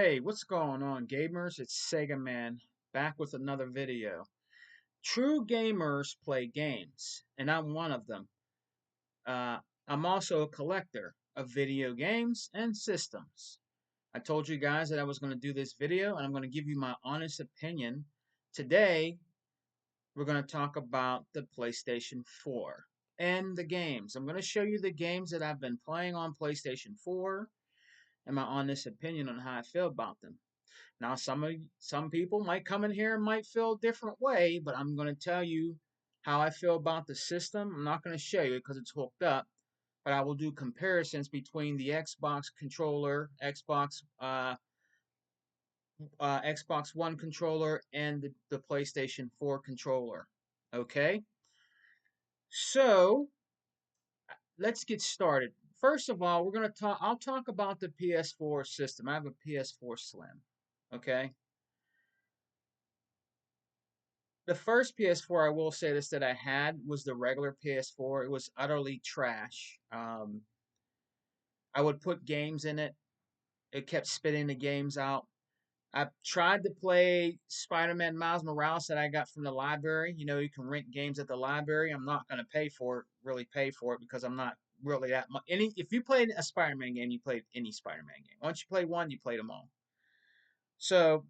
Hey, what's going on, gamers? It's Sega Man back with another video. True gamers play games, and I'm one of them. Uh, I'm also a collector of video games and systems. I told you guys that I was going to do this video, and I'm going to give you my honest opinion. Today, we're going to talk about the PlayStation 4 and the games. I'm going to show you the games that I've been playing on PlayStation 4 and my honest opinion on how I feel about them. Now, some people might come in here and might feel a different way, but I'm going to tell you how I feel about the system. I'm not going to show you because it's hooked up, but I will do comparisons between the Xbox controller, Xbox One controller, and the PlayStation 4 controller. Okay, so let's get started. First of all, we're going to talk. I'll talk about the PS4 system. I have a PS4 Slim. Okay. The first PS4, I will say this, that I had was the regular PS4. It was utterly trash. I would put games in it. It kept spitting the games out. I tried to play Spider-Man Miles Morales that I got from the library. You know, you can rent games at the library. I'm not going to really pay for it because I'm not really that much. If you played a Spider-Man game, you played any Spider-Man game. Once you play one, you played them all. So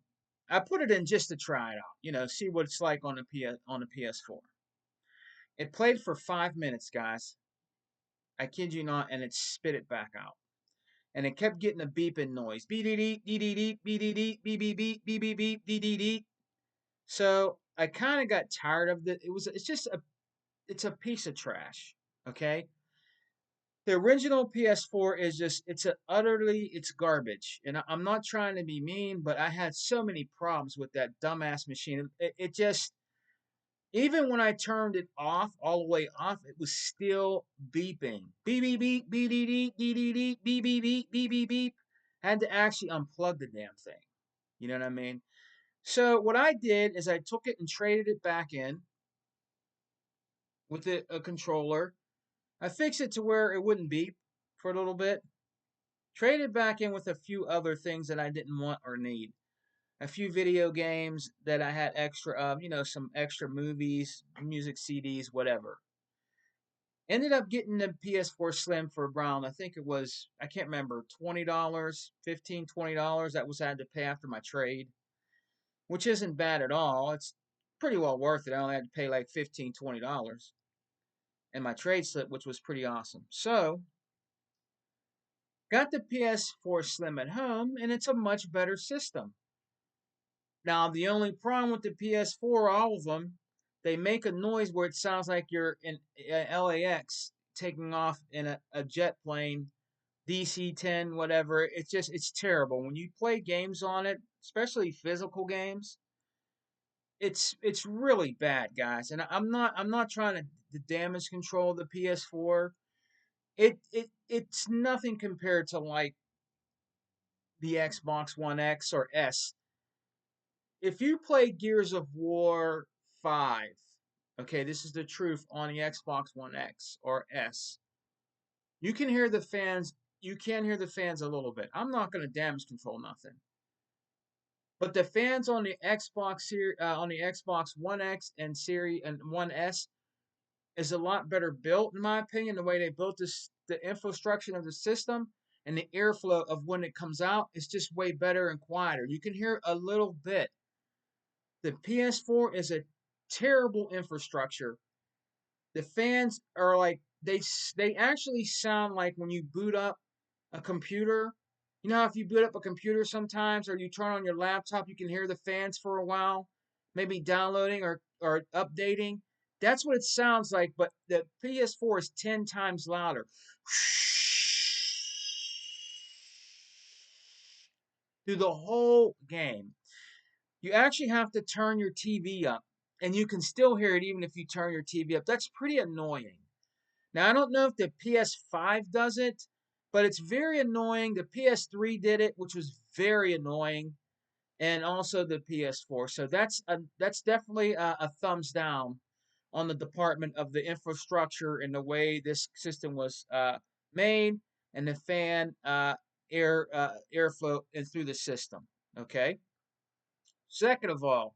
I put it in just to try it out. You know, see what it's like on the PS4. It played for 5 minutes, guys. I kid you not, and it spit it back out. And it kept getting a beeping noise. Beep dee dee dee dee dee beep dee dee beep beep beep beep beep beep dee dee dee. So I kind of got tired of it. It's a piece of trash. Okay. The original PS4 is just it's garbage. And I'm not trying to be mean, but I had so many problems with that dumbass machine. It just Even when I turned it off, all the way off, it was still beeping. Beep, beep, beep, beep, beep, beep, beep, beep, beep, beep, beep, beep, beep, beep, beep. Had to actually unplug the damn thing. You know what I mean? So what I did is I took it and traded it back in with a controller. I fixed it to where it wouldn't beep for a little bit. Traded it back in with a few other things that I didn't want or need. A few video games that I had extra of, some extra movies, music CDs, whatever. Ended up getting the PS4 Slim for around, I think it was, I can't remember, $20, $15, $20. That was I had to pay after my trade, which isn't bad at all. It's pretty well worth it. I only had to pay like $15, $20 and my trade slip, which was pretty awesome. So, got the PS4 Slim at home, and it's a much better system. Now, the only problem with the PS4, all of them, they make a noise where it sounds like you're in LAX taking off in a jet plane, DC-10, whatever. It's terrible. When you play games on it, especially physical games, it's really bad, guys. And I'm not trying to damage control the PS4. It's nothing compared to like the Xbox One X or S. If you play Gears of War 5, okay, this is the truth on the Xbox One X or S. You can hear the fans. You can hear the fans a little bit. I'm not going to damage control nothing. But the fans on the Xbox One X and Series and One S is a lot better built, in my opinion. The way they built the infrastructure of the system and the airflow of when it comes out is just way better and quieter. You can hear a little bit. The PS4 is a terrible infrastructure. The fans are like they actually sound like when you boot up a computer. You know how if you boot up a computer sometimes, or you turn on your laptop, you can hear the fans for a while, maybe downloading or updating. That's what it sounds like, but the PS4 is 10 times louder through the whole game. You actually have to turn your TV up, and you can still hear it even if you turn your TV up. That's pretty annoying. Now, I don't know if the PS5 does it, but it's very annoying. The PS3 did it, which was very annoying, and also the PS4. So that's definitely a thumbs down on the department of the infrastructure and the way this system was made, and the fan. airflow in through the system. Okay. Second of all,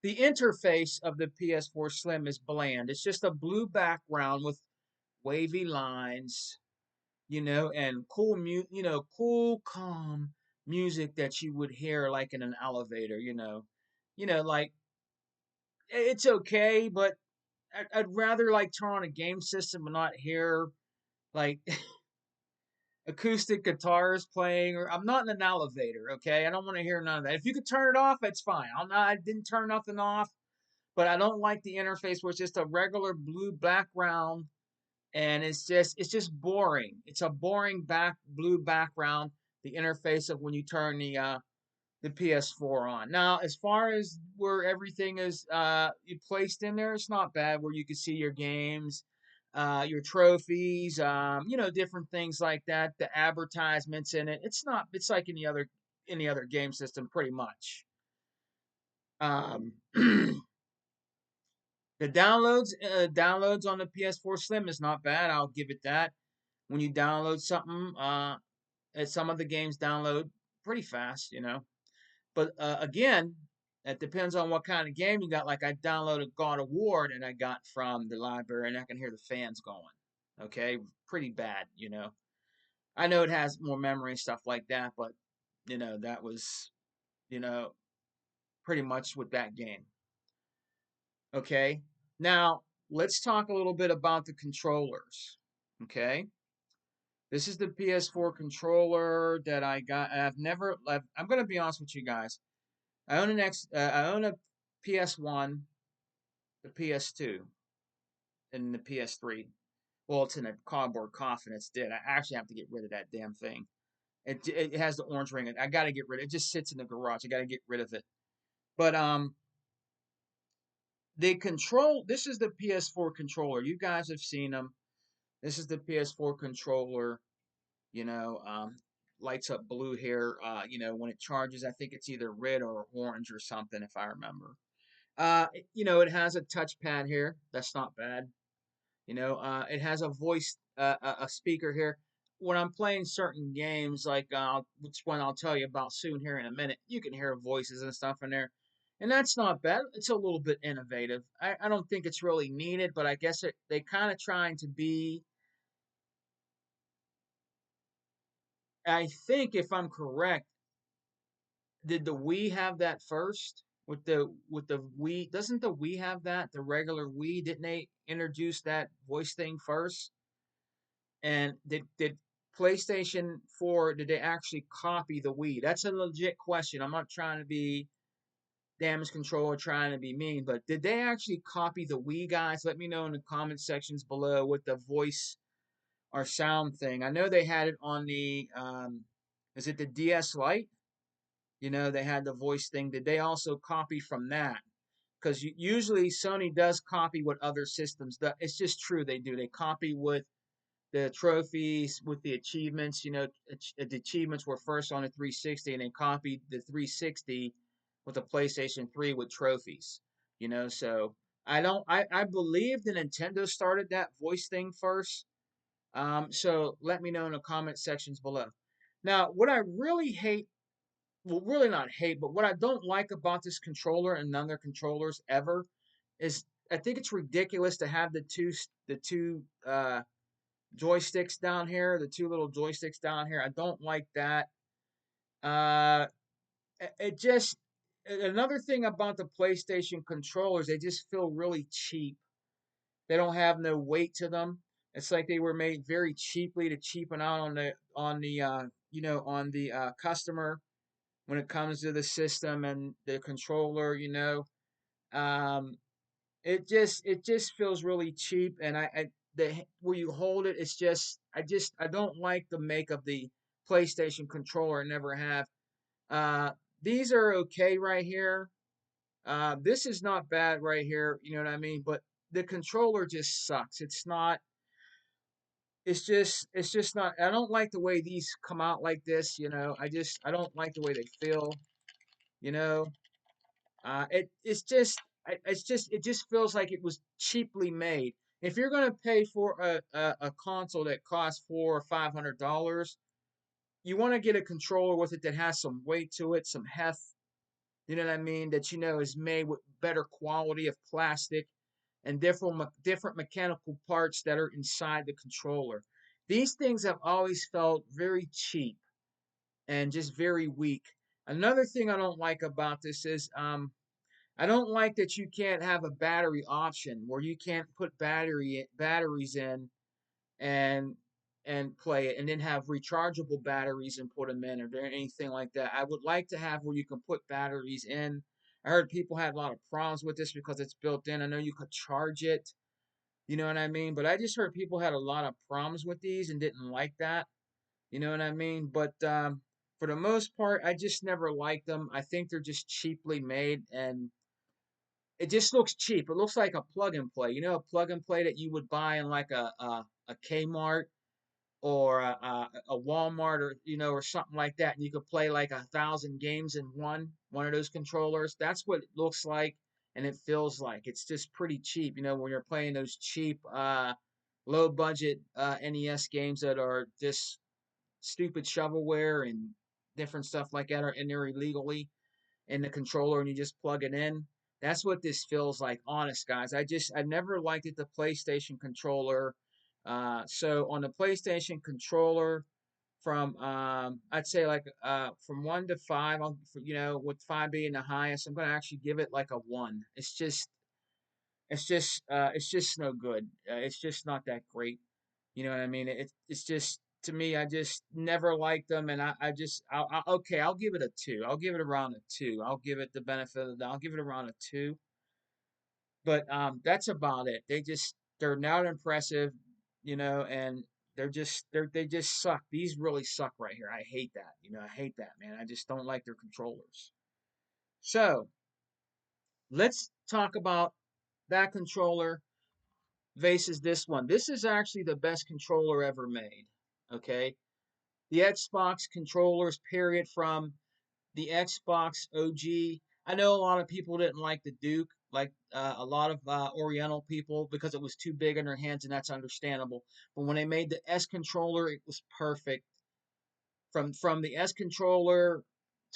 the interface of the PS4 Slim is bland. It's just a blue background with wavy lines, and cool, calm music that you would hear like in an elevator. Like it's okay, but I'd rather like turn on a game system and not hear like acoustic guitars playing. Or I'm not in an elevator, okay? I don't want to hear none of that. If you could turn it off, it's fine. I didn't turn nothing off, but I don't like the interface where it's just a regular blue background and it's just boring. It's a boring blue background. The interface of when you turn the PS4 on. Now, as far as where everything is placed in there, it's not bad. Where you can see your games, your trophies, different things like that. The advertisements in it. It's not. It's like any other game system, pretty much. The downloads on the PS4 Slim is not bad. I'll give it that. When you download something, some of the games download pretty fast. But again, it depends on what kind of game you got. Like I downloaded God of War and I got from the library, and I can hear the fans going. Okay, pretty bad. I know it has more memory and stuff like that, but that was you know pretty much with that game. Okay, now let's talk a little bit about the controllers. Okay, this is the PS4 controller that I got. I'm gonna be honest with you guys. I own a PS1, the PS2, and the PS3. Well, it's in a cardboard coffin. It's dead. I actually have to get rid of that damn thing. It has the orange ring. I got to get rid of it. It just sits in the garage. I got to get rid of it. But they control. This is the PS4 controller. You guys have seen them. This is the PS4 controller. You know, um, lights up blue here. When it charges, I think it's either red or orange or something, if I remember. It has a touchpad here. That's not bad. It has a voice, a speaker here. When I'm playing certain games, like which one I'll tell you about soon here in a minute, you can hear voices and stuff in there, and that's not bad. It's a little bit innovative. I don't think it's really needed, but I guess they kind of trying to be. I think if I'm correct, did the Wii have that first? With the Wii, doesn't the Wii have that? The regular Wii, didn't they introduce that voice thing first? And did PlayStation 4 did they actually copy the Wii? That's a legit question. I'm not trying to be damage control or trying to be mean, but did they actually copy the Wii, guys? Let me know in the comment sections below with the voice or sound thing. I know they had it on the is it the DS Lite? They had the voice thing. Did they also copy from that? Because usually Sony does copy what other systems do. It's just true they do. They copy with the trophies, with the achievements. The achievements were first on the 360, and they copied the 360 with the PlayStation 3 with trophies. So I believe the Nintendo started that voice thing first. So let me know in the comment sections below. Now, what I really hate, well, really not hate, but what I don't like about this controller and other controllers ever is I think it's ridiculous to have the two joysticks down here, the two little joysticks down here. I don't like that. Uh, it just another thing about the PlayStation controllers, they just feel really cheap. They don't have no weight to them. It's like they were made very cheaply to cheapen out on the customer when it comes to the system and the controller. Um, it just feels really cheap, and the where you hold it, it's just I don't like the make of the PlayStation controller. I never have. Uh, these are okay right here. This is not bad right here. You know what I mean? But the controller just sucks. It's not. It's just not. I don't like the way these come out like this. I don't like the way they feel. You know. It's just it just feels like it was cheaply made. If you're going to pay for a console that costs $400 or $500, you want to get a controller with it that has some weight to it, some heft. You know what I mean? That you know is made with better quality of plastic and different mechanical parts that are inside the controller. These things have always felt very cheap and just very weak. Another thing I don't like about this is I don't like that you can't have a battery option where you can't put batteries in and play it and then have rechargeable batteries and put them in or anything like that. I would like to have where you can put batteries in. I heard people had a lot of problems with this because it's built in. I know you could charge it, you know what I mean? But I just heard people had a lot of problems with these and didn't like that, you know what I mean? But for the most part, I just never liked them. I think they're just cheaply made and it just looks cheap. It looks like a plug and play. You know, a plug and play that you would buy in like a Kmart or a Walmart or or something like that, and you could play like 1,000 games in one of those controllers. That's what it looks like, and it feels like it's just pretty cheap. You know, when you're playing those cheap, low budget NES games that are just stupid shovelware and different stuff like that are in there illegally in the controller and you just plug it in. That's what this feels like, honest guys. I never liked it the PlayStation controller. So on the PlayStation controller, from I'd say like from 1 to 5, with 5 being the highest, I'm gonna actually give it like a 1. It's just no good. It's just not that great. You know what I mean? It's just to me, I just never liked them, and okay, I'll give it a 2. I'll give it around a 2. I'll give it the benefit of the doubt. I'll give it around a 2. But that's about it. They're not impressive, and they just suck. These really suck right here. I hate that. I hate that, man. I just don't like their controllers. So let's talk about that controller versus this one. This is actually the best controller ever made. Okay, the Xbox controllers, period, from the Xbox OG. I know a lot of people didn't like the Duke, like a lot of Oriental people, because it was too big in their hands, and that's understandable. But when they made the S controller, it was perfect. From the S controller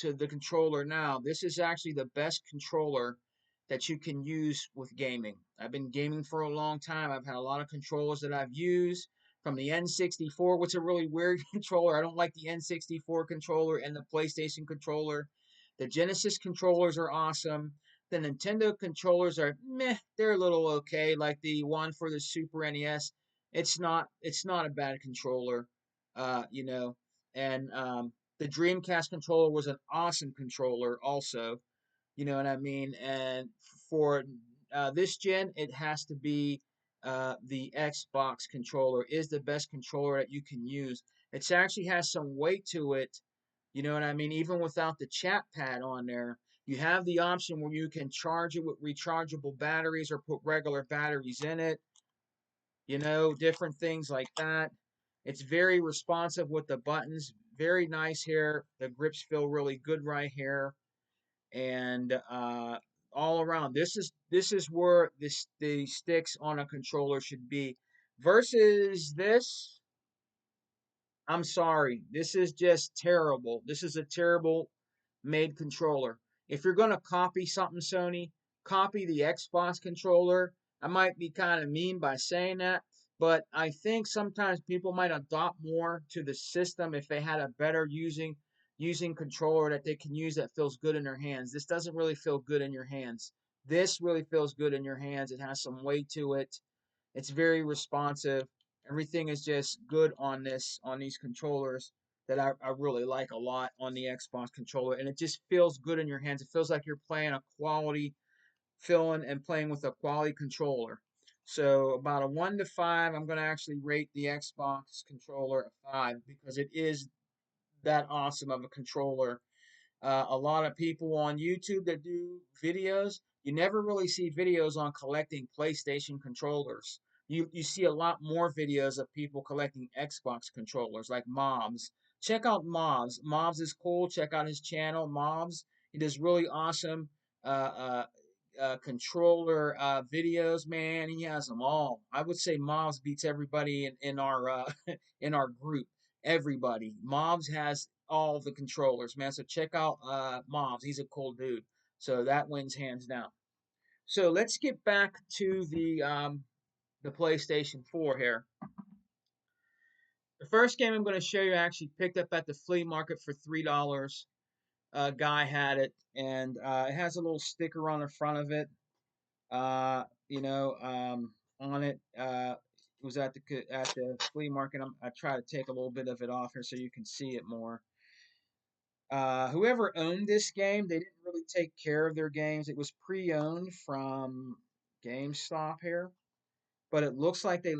to the controller now, this is actually the best controller that you can use with gaming. I've been gaming for a long time. I've had a lot of controllers that I've used from the N64, which is a really weird controller. I don't like the N64 controller and the PlayStation controller. The Genesis controllers are awesome. The Nintendo controllers are meh, they're a little okay. Like the one for the Super NES, it's not a bad controller. Uh, you know, and the Dreamcast controller was an awesome controller, also. You know what I mean? And for this gen, it has to be the Xbox controller is the best controller that you can use. It actually has some weight to it. You know what I mean? Even without the chat pad on there, you have the option where you can charge it with rechargeable batteries or put regular batteries in it. Different things like that. It's very responsive with the buttons. Very nice here. The grips feel really good right here, and all around. This is where the sticks on a controller should be. Versus this, I'm sorry. This is just terrible. This is a terrible made controller. If you're going to copy something, Sony, copy the Xbox controller. I might be kind of mean by saying that, but I think sometimes people might adopt more to the system if they had a better using controller that they can use that feels good in their hands. This doesn't really feel good in your hands. This really feels good in your hands. It has some weight to it. It's very responsive. Everything is just good on these controllers that I really like a lot on the Xbox controller, and it just feels good in your hands. It feels like you're playing a quality feeling and playing with a quality controller. So about a 1 to 5, I'm going to actually rate the Xbox controller a 5 because it is that awesome of a controller. A lot of people on YouTube that do videos, you never really see videos on collecting PlayStation controllers. You see a lot more videos of people collecting Xbox controllers, like Mobs. Check out Mobs. Mobs is cool. Check out his channel, Mobs. He does really awesome uh, uh, controller videos, man. He has them all. I would say Mobs beats everybody in our in our group. Everybody. Mobs has all the controllers, man. So check out Mobs. He's a cool dude. So that wins hands down. So let's get back to the PlayStation 4 here. The first game I'm going to show you I actually picked up at the flea market for $3. A guy had it, and it has a little sticker on the front of it. On it. It was at the flea market. I try to take a little bit of it off here so you can see it more. Whoever owned this game, they didn't really take care of their games. It was pre-owned from GameStop here, but it looks like they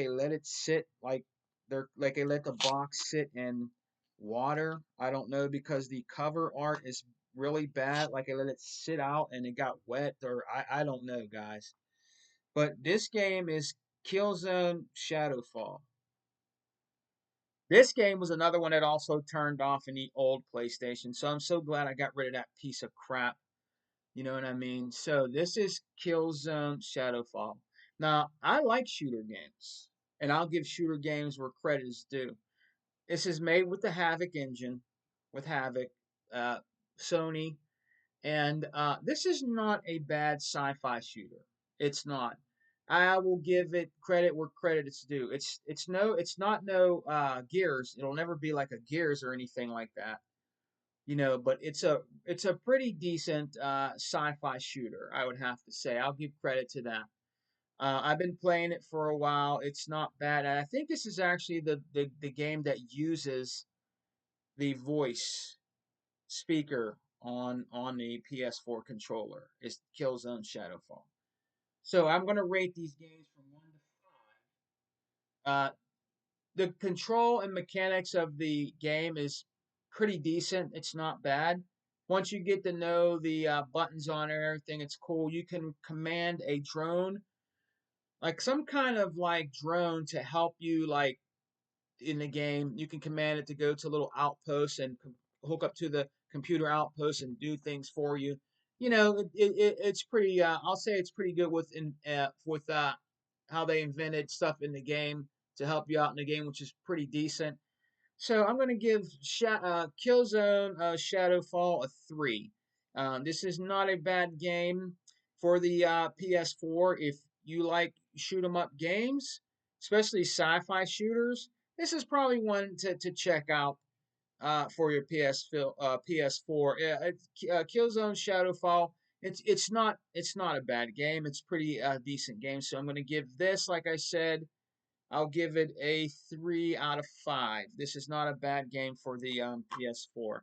let it sit like they let the box sit in water. I don't know because the cover art is really bad. Like they let it sit out and it got wet, or I don't know, guys. But this game is Killzone Shadowfall. This game was another one that also turned off in the old PlayStation, so I'm so glad I got rid of that piece of crap. You know what I mean? So this is Killzone Shadowfall. Now, I like shooter games, and I'll give shooter games where credit is due. This is made with the Havoc engine, with Havoc, uh, Sony, and this is not a bad sci-fi shooter. It's not. I will give it credit where credit is due. It's not no Gears. It'll never be like a Gears or anything like that. But it's a pretty decent sci-fi shooter. I would have to say. I'll give credit to that. I've been playing it for a while. It's not bad. And I think this is actually the game that uses the voice speaker on the PS4 controller is Killzone Shadowfall. So I'm gonna rate these games from 1 to 5. The control and mechanics of the game is pretty decent. It's not bad. Once you get to know the buttons on everything, it's cool. You can command a drone, like some kind of like drone to help you like in the game. You can command it to go to a little outpost and hook up to the computer outpost and do things for you. It's pretty. I'll say it's pretty good with how they invented stuff in the game to help you out in the game, which is pretty decent. So I'm going to give Killzone Shadowfall a 3. This is not a bad game for the PS4. If you like shoot 'em up games, especially sci-fi shooters, this is probably one to check out for your PS4. Killzone Shadowfall. It's not a bad game. It's pretty decent game. So I'm going to give this, like I said, I'll give it a 3 out of 5. This is not a bad game for the PS4.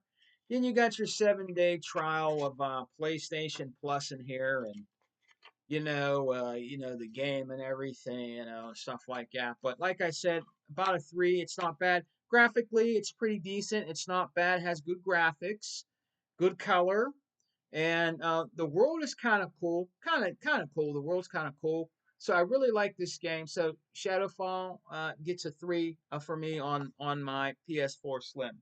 Then you got your 7-day trial of PlayStation Plus in here, and the game and everything, stuff like that. But like I said, about a 3. It's not bad. Graphically, it's pretty decent. It's not bad. It has good graphics, good color, and the world is kind of cool. Kind of cool. The world's kind of cool. So I really like this game. So Shadowfall gets a 3 for me on my PS4 Slim.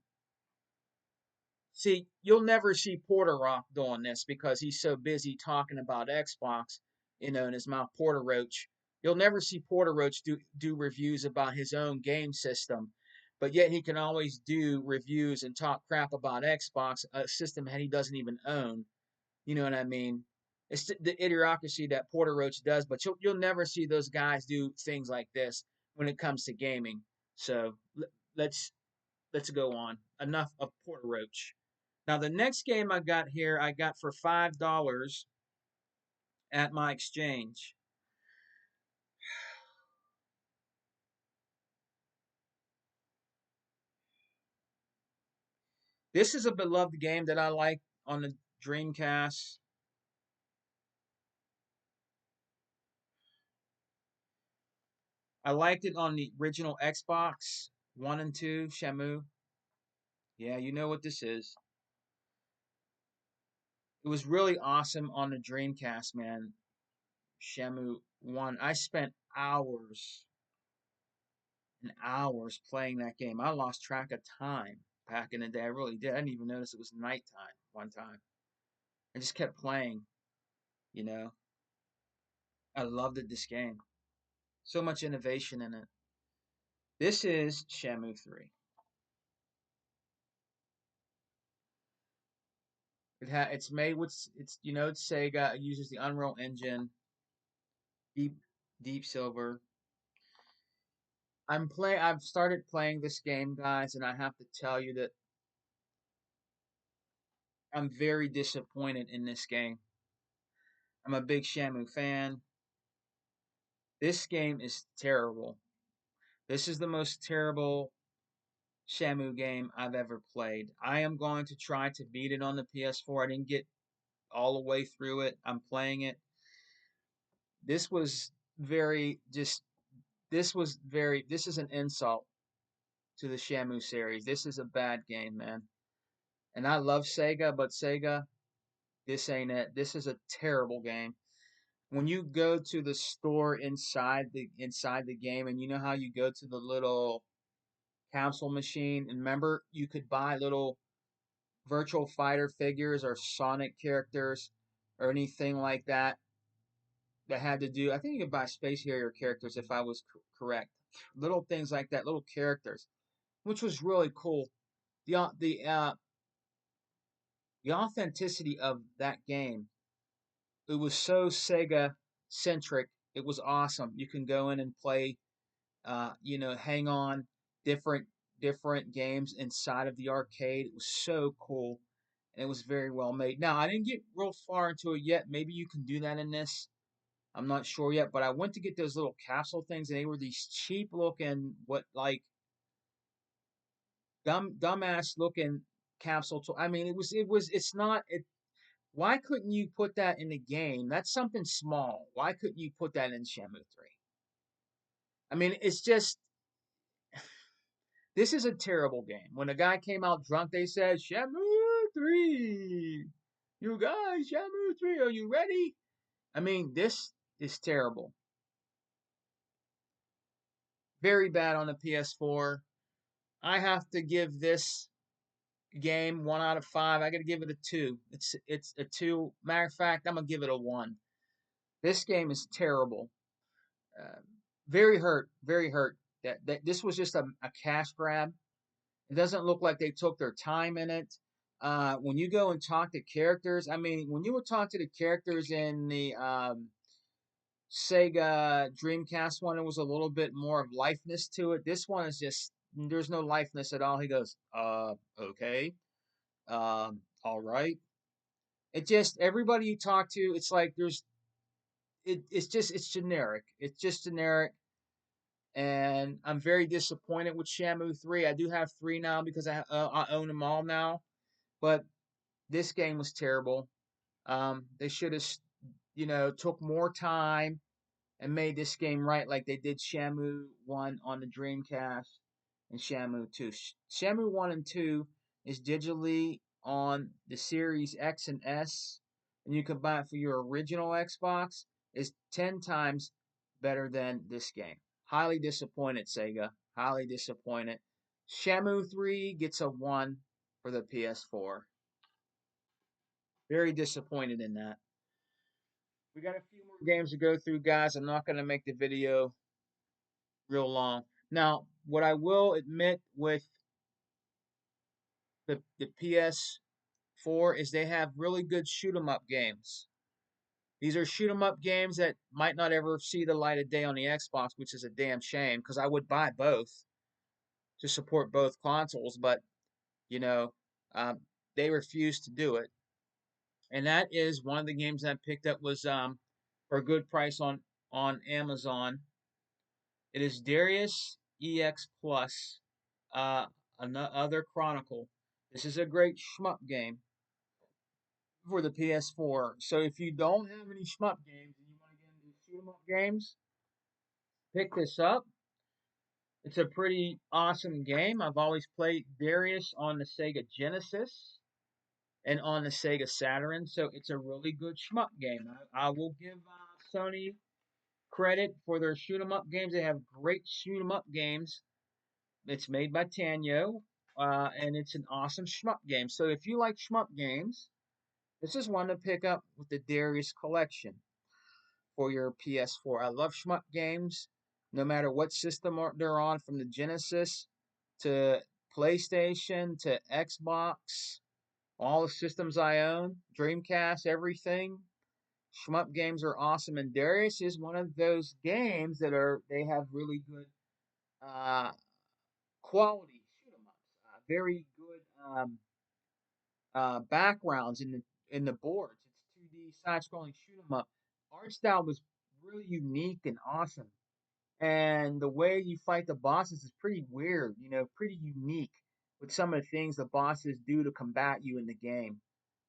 See, you'll never see Porter Rock doing this because he's so busy talking about Xbox, in his mouth, Porter Roach. You'll never see Porter Roach do reviews about his own game system, but yet he can always do reviews and talk crap about Xbox, a system that he doesn't even own. You know what I mean? It's the idiocracy that Porter Roach does, but you'll never see those guys do things like this when it comes to gaming. So let's let's go on. Enough of Porter Roach. Now the next game I got here, I got for $5 at my exchange. This is a beloved game that I like on the Dreamcast. I liked it on the original Xbox 1 and 2, Shamu. Yeah, you know what this is. It was really awesome on the Dreamcast, man. Shamu 1. I spent hours and hours playing that game. I lost track of time back in the day. I really did. I didn't even notice it was nighttime one time. I just kept playing. You know, I loved it. This game, so much innovation in it. This is Shamu 3. It's made with it's Sega. It uses the Unreal Engine, deep deep silver. I've started playing this game, guys, and I have to tell you that I'm very disappointed in this game. I'm a big Shamu fan. This game is terrible. This is the most terrible Shamu game I've ever played. I am going to try to beat it on the PS4. I didn't get all the way through it. I'm playing it. This was very just this is an insult to the Shamu series. This is a bad game, man. And I love Sega, but Sega, this ain't it. This is a terrible game. When you go to the store inside the game, and you know how you go to the little capsule machine, and remember you could buy little virtual fighter figures or Sonic characters or anything like that that had to do. I think you could buy Space Harrier characters if I was correct. Little things like that, little characters, which was really cool. The authenticity of that game, it was so Sega centric. It was awesome. You can go in and play, hang on different different games inside of the arcade. It was so cool, and it was very well made. Now I didn't get real far into it yet. Maybe you can do that in this. I'm not sure yet, but I went to get those little capsule things, and they were these cheap looking, what like dumbass looking capsule. I mean, it's not. Why couldn't you put that in the game? That's something small. Why couldn't you put that in Shamu 3? I mean, it's just this is a terrible game. When a guy came out drunk, they said Shamu 3. You guys, Shamu 3, are you ready? I mean, this is terrible. Very bad on the PS4. I have to give this game 1 out of 5. I got to give it a 2. It's a 2. Matter of fact, I'm gonna give it a 1. This game is terrible. Uh, very hurt, very hurt. That this was just a cash grab. It doesn't look like they took their time in it. When you go and talk to characters, I mean, when you would talk to the characters in the Sega Dreamcast one, it was a little bit more of lifeless to it. This one is just there's no lifeless at all. He goes, okay, all right. It just everybody you talk to, it's like it's generic. It's just generic, and I'm very disappointed with Shamu 3. I do have 3 now because I own them all now, but this game was terrible. They should have, took more time and made this game right like they did Shamu 1 on the Dreamcast and Shamu 2. Shamu 1 and 2 is digitally on the Series X and S, and you can buy it for your original Xbox. Is 10 times better than this game. Highly disappointed, Sega. Highly disappointed. Shamu 3 gets a 1 for the PS4. Very disappointed in that. We got a few more games to go through, guys. I'm not going to make the video real long. Now, what I will admit with the PS4 is they have really good shoot 'em up games. These are shoot 'em up games that might not ever see the light of day on the Xbox, which is a damn shame because I would buy both to support both consoles, but you know, they refuse to do it. And that is one of the games I picked up was for a good price on Amazon. It is Darius EX Plus, another Chronicle. This is a great shmup game for the PS4. So if you don't have any shmup games and you want to get into shoot 'em up games, pick this up. It's a pretty awesome game. I've always played Darius on the Sega Genesis and on the Sega Saturn, so it's a really good shmup game. I will give Sony credit for their shoot 'em up games. They have great shoot 'em up games. It's made by Tanyo, and it's an awesome shmup game. So if you like shmup games, This is one to pick up with the Darius collection for your PS4. I love shmup games, no matter what system they're on, from the Genesis to PlayStation to Xbox, all the systems I own, Dreamcast, everything. Shmup games are awesome, and Darius is one of those games that they have really good uh, quality shoot 'em ups, very good backgrounds in the boards. It's 2D side scrolling shoot 'em up. Art style was really unique and awesome, and the way you fight the bosses is pretty weird. Pretty unique with some of the things the bosses do to combat you in the game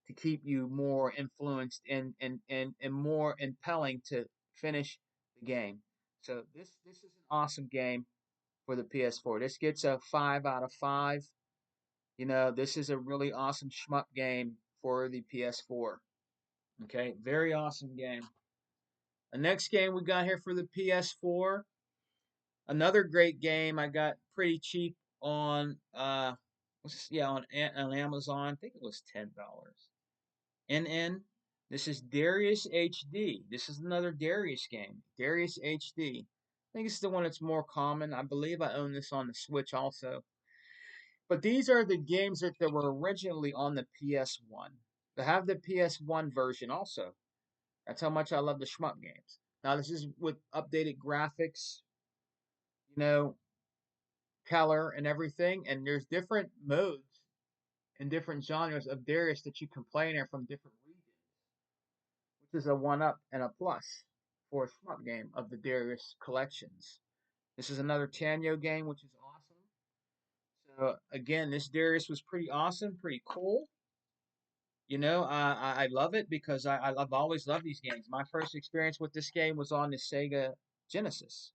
to keep you more influenced and more impelling to finish the game. So this is an awesome game for the PS4. This gets a 5 out of 5. This is a really awesome shmup game for the PS4. Okay, very awesome game. The next game we got here for the PS4, another great game I got pretty cheap on on Amazon. I think it was $10. NN. This is Darius HD. This is another Darius game. Darius HD. I think it's the one that's more common. I believe I own this on the Switch also. But these are the games that were originally on the PS1. They have the PS1 version also. That's how much I love the shmup games. Now this is with updated graphics, you know, color and everything, and there's different modes and different genres of Darius that you can play in there from different regions, which is a one up and a plus for a shmup game of the Darius collections. This is another Tanyo game, which is awesome. So again, this Darius was pretty awesome, pretty cool. I love it because I've always loved these games. My first experience with this game was on the Sega Genesis.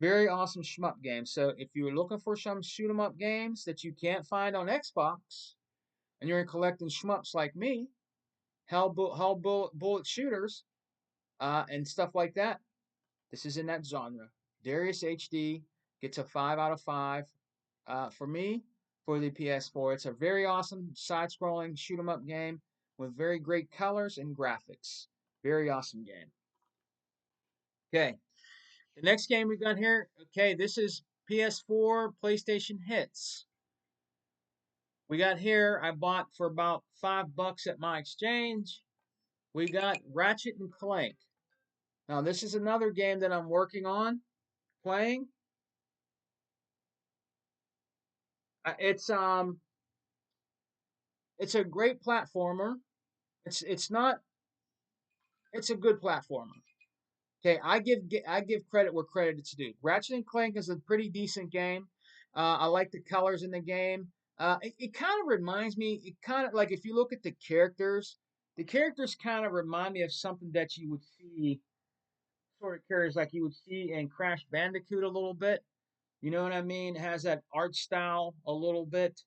Very awesome shmup game. So if you're looking for some shoot 'em up games that you can't find on Xbox, and you're collecting shmups like me, bullet shooters, and stuff like that, this is in that genre. Darius HD gets a 5 out of 5 for me for the PS4. It's a very awesome side-scrolling shoot 'em up game with very great colors and graphics. Very awesome game. Okay, the next game we got here. Okay, this is PS4 PlayStation hits. We got here. I bought for about $5 at my exchange. We got Ratchet and Clank. Now this is another game that I'm working on playing. It's a great platformer. It's not. It's a good platformer. Okay, I give credit where credit is due. Ratchet and Clank is a pretty decent game. I like the colors in the game. It kind of reminds me. It kind of like if you look at the characters kind of remind me of something that you would see, sort of characters like you would see in Crash Bandicoot a little bit. You know what I mean? It has that art style a little bit.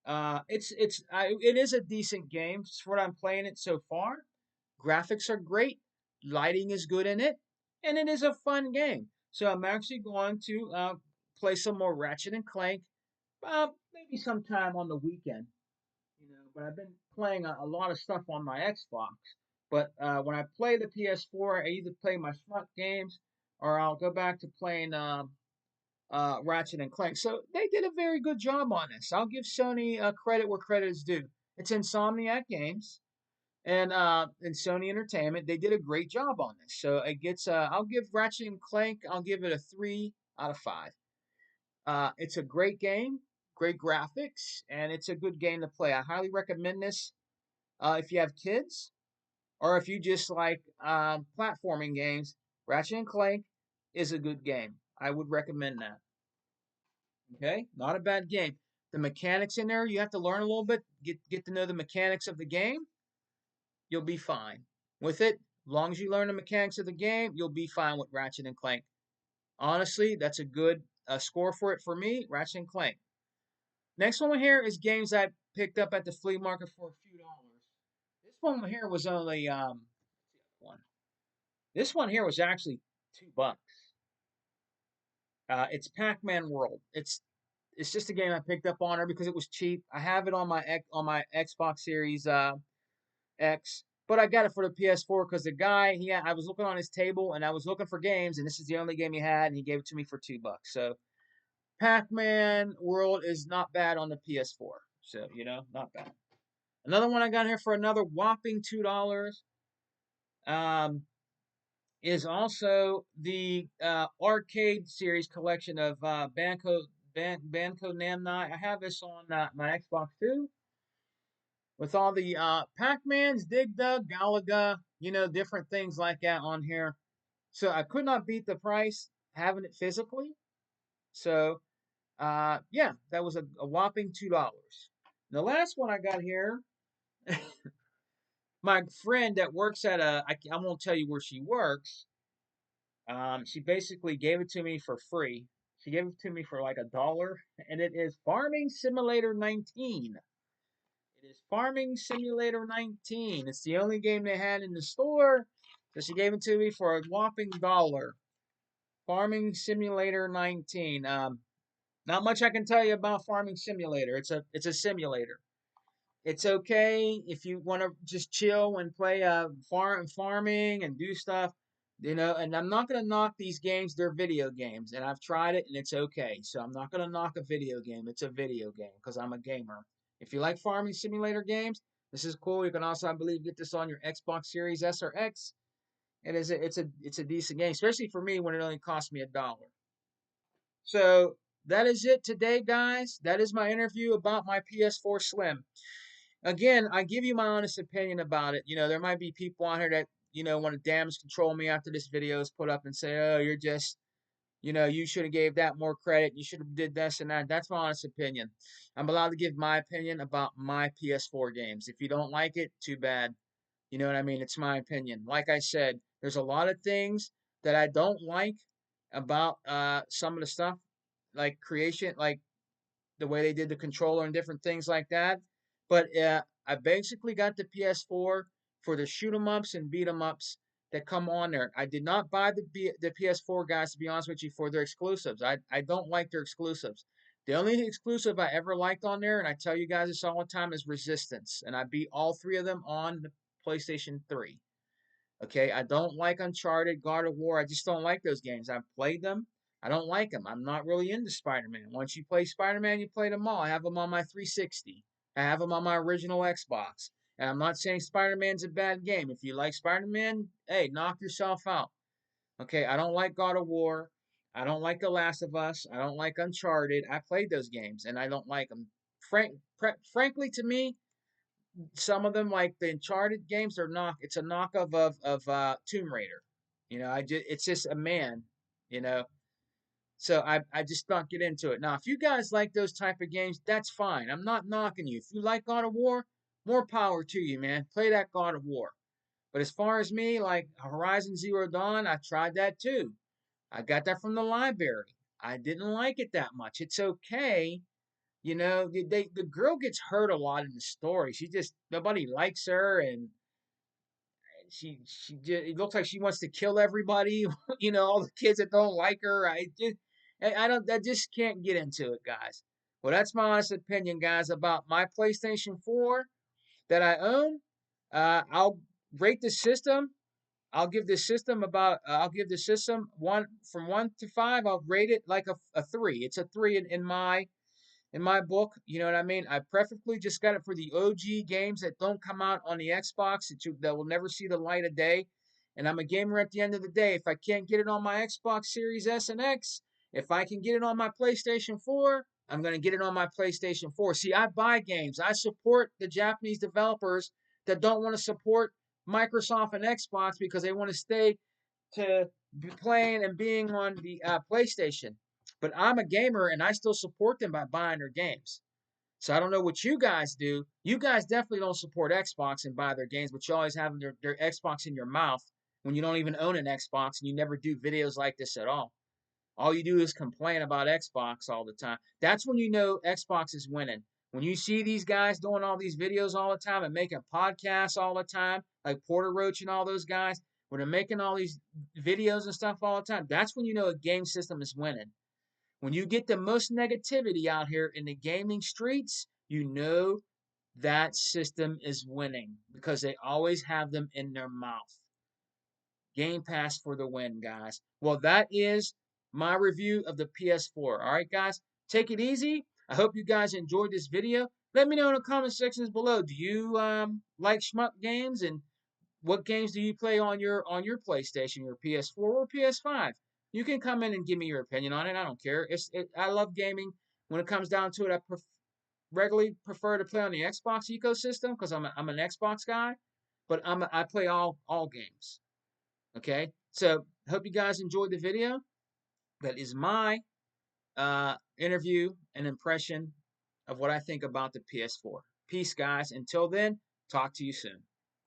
It is a decent game for what I'm playing it so far. Graphics are great, lighting is good in it, and it is a fun game. So I'm actually going to play some more Ratchet and Clank, maybe sometime on the weekend. But I've been playing a lot of stuff on my Xbox. But when I play the PS4, I either play my smart games or I'll go back to playing Ratchet and Clank. So they did a very good job on this. I'll give Sony credit where credit is due. It's Insomniac Games and Sony Entertainment. They did a great job on this. So it gets. I'll give Ratchet and Clank. I'll give it a 3 out of 5. It's a great game, great graphics, and it's a good game to play. I highly recommend this if you have kids or if you just like platforming games. Ratchet and Clank is a good game. I would recommend that. Okay, not a bad game. The mechanics in there, you have to learn a little bit, get to know the mechanics of the game. You'll be fine with it. As long as you learn the mechanics of the game, you'll be fine with Ratchet and Clank. Honestly, that's a good score for it for me. Ratchet and Clank. Next one here is games I picked up at the flea market for a few dollars. This one here was only one. This one here was actually $2. It's Pac-Man World. It's just a game I picked up on her because it was cheap. I have it on my Xbox Series X. But I got it for the PS4 because the guy, I was looking on his table and I was looking for games, and this is the only game he had, and he gave it to me for $2. So Pac-Man World is not bad on the PS4. So not bad. Another one I got here for another whopping $2. Um, is also the arcade series collection of Banco Namni. I have this on my Xbox too, with all the Pac-Mans, Dig Dug, Galaga, different things like that on here. So I could not beat the price having it physically. So yeah, that was a whopping $2. The last one I got here, my friend that works at I won't tell you where she works. She basically gave it to me for free. She gave it to me for like $1, and it is Farming Simulator 19. It is Farming Simulator 19. It's the only game they had in the store, so she gave it to me for a whopping $1. Farming Simulator 19. Not much I can tell you about Farming Simulator. It's a simulator. It's okay if you want to just chill and play farming and do stuff, and I'm not going to knock these games. They're video games, and I've tried it, and it's okay. So I'm not going to knock a video game. It's a video game because I'm a gamer. If you like farming simulator games, this is cool. You can also, I believe, get this on your Xbox Series S or X. It's a decent game, especially for me when it only cost me $1. So that is it today, guys. That is my interview about my PS4 Slim. Again, I give you my honest opinion about it. There might be people on here that, want to damage control me after this video is put up and say, oh, you're just, you should have gave that more credit. You should have did this and that. That's my honest opinion. I'm allowed to give my opinion about my PS4 games. If you don't like it, too bad. You know what I mean? It's my opinion. Like I said, there's a lot of things that I don't like about some of the stuff, like creation, like the way they did the controller and different things like that. But I basically got the PS4 for the shoot 'em ups and beat 'em ups that come on there. I did not buy the PS4 guys, to be honest with you, for their exclusives. I don't like their exclusives. The only exclusive I ever liked on there, and I tell you guys this all the time, is Resistance, and I beat all three of them on the PlayStation 3. Okay, I don't like Uncharted, God of War. I just don't like those games. I've played them. I don't like them. I'm not really into Spider-Man. Once you play Spider-Man, you play them all. I have them on my 360. I have them on my original Xbox. And I'm not saying Spider-Man's a bad game. If you like Spider-Man, hey, knock yourself out. Okay, I don't like God of War. I don't like The Last of Us. I don't like Uncharted. I played those games and I don't like them. Frankly, to me, some of them, like the Uncharted games, are knock. It's a knockoff of Tomb Raider. It's just a man. You know, so I just don't get into it. Now, if you guys like those type of games, that's fine. I'm not knocking you. If you like God of War, more power to you, man. Play that God of War. But as far as me, like Horizon Zero Dawn, I tried that too. I got that from the library. I didn't like it that much. It's okay. The girl gets hurt a lot in the story. She just nobody likes her, and it looks like she wants to kill everybody. All the kids that don't like her. I just can't get into it, guys. Well, that's my honest opinion, guys, about my PlayStation 4 that I own. I'll rate the system. I'll give the system one from 1 to 5. I'll rate it like a 3. It's a 3 in my book. You know what I mean? I preferably just got it for the OG games that don't come out on the Xbox, that will never see the light of day. And I'm a gamer at the end of the day. If I can't get it on my Xbox Series S and X, if I can get it on my PlayStation 4, I'm going to get it on my PlayStation 4. See, I buy games. I support the Japanese developers that don't want to support Microsoft and Xbox because they want to stay to playing and being on the PlayStation. But I'm a gamer and I still support them by buying their games. So I don't know what you guys do. You guys definitely don't support Xbox and buy their games, but you always have their Xbox in your mouth when you don't even own an Xbox and you never do videos like this at all. All you do is complain about Xbox all the time. That's when you know Xbox is winning. When you see these guys doing all these videos all the time and making podcasts all the time, like Porter Roach and all those guys, when they're making all these videos and stuff all the time, that's when you know a game system is winning. When you get the most negativity out here in the gaming streets, you know that system is winning because they always have them in their mouth. Game Pass for the win, guys. Well, that is my review of the PS4. All right, guys, take it easy. I hope you guys enjoyed this video. Let me know in the comment sections below. Do you like shmup games, and what games do you play on your PlayStation, your PS4 or PS5? You can come in and give me your opinion on it. I don't care. I love gaming. When it comes down to it, regularly prefer to play on the Xbox ecosystem because I'm an Xbox guy. But I play all games. Okay, so hope you guys enjoyed the video. That is my interview and impression of what I think about the PS4. Peace, guys. Until then, talk to you soon.